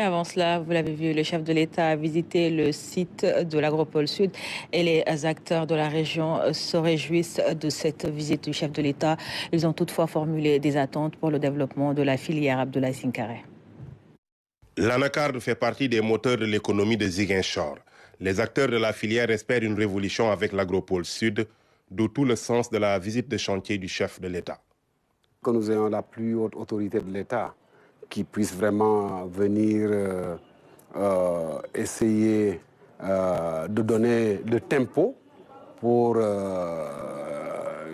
Avant cela, vous l'avez vu, le chef de l'État a visité le site de l'Agropole Sud et les acteurs de la région se réjouissent de cette visite du chef de l'État. Ils ont toutefois formulé des attentes pour le développement de la filière Abdoulaye Sinkharé. L'anacarde fait partie des moteurs de l'économie de Ziguinchor. Les acteurs de la filière espèrent une révolution avec l'Agropole Sud, d'où tout le sens de la visite de chantier du chef de l'État. Que nous ayons la plus haute autorité de l'État qui puisse vraiment venir essayer de donner le tempo pour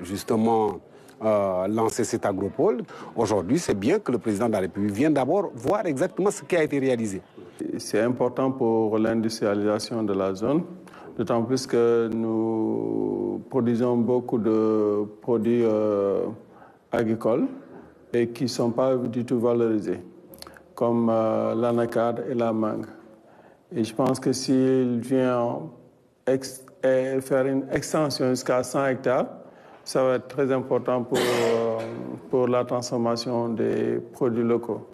justement lancer cet agropole. Aujourd'hui, c'est bien que le président de la République vienne d'abord voir exactement ce qui a été réalisé. C'est important pour l'industrialisation de la zone, d'autant plus que nous produisons beaucoup de produits agricoles et qui ne sont pas du tout valorisés, comme l'anacarde et la mangue. Et je pense que s'il vient faire une extension jusqu'à 100 hectares, ça va être très important pour la transformation des produits locaux.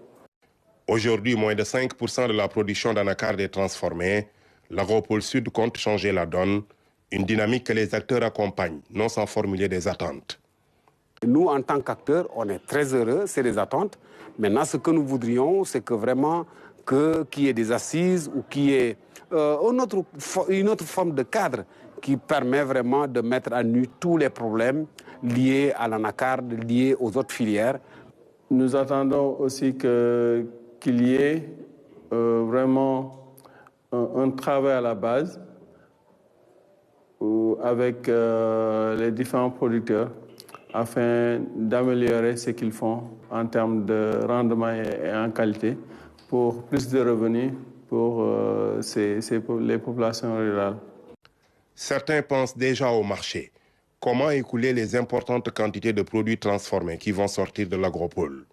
Aujourd'hui, moins de 5% de la production d'anacarde est transformée. L'Agropole Sud compte changer la donne, une dynamique que les acteurs accompagnent, non sans formuler des attentes. Nous, en tant qu'acteurs, on est très heureux, c'est des attentes. Maintenant, ce que nous voudrions, c'est que vraiment qu'il y ait des assises ou qu'il y ait une autre forme de cadre qui permet vraiment de mettre à nu tous les problèmes liés à l'anacarde, liés aux autres filières. Nous attendons aussi qu'il y ait vraiment un travail à la base avec les différents producteurs afin d'améliorer ce qu'ils font en termes de rendement et en qualité pour plus de revenus pour les populations rurales. Certains pensent déjà au marché. Comment écouler les importantes quantités de produits transformés qui vont sortir de l'agropole?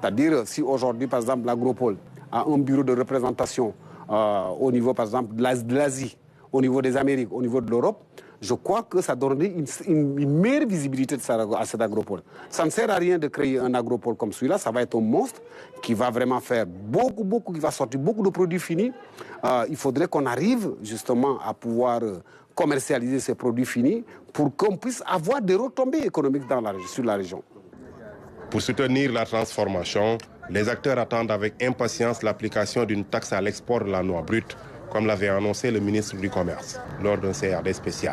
C'est-à-dire, si aujourd'hui, par exemple, l'agropole a un bureau de représentation au niveau, par exemple, de l'Asie, au niveau des Amériques, au niveau de l'Europe, je crois que ça donnerait une meilleure visibilité à cet agropole. Ça ne sert à rien de créer un agropole comme celui-là, ça va être un monstre qui va vraiment faire qui va sortir beaucoup de produits finis. Il faudrait qu'on arrive justement à pouvoir commercialiser ces produits finis pour qu'on puisse avoir des retombées économiques sur la région. Pour soutenir la transformation, les acteurs attendent avec impatience l'application d'une taxe à l'export de la noix brute, comme l'avait annoncé le ministre du Commerce lors d'un CRD spécial.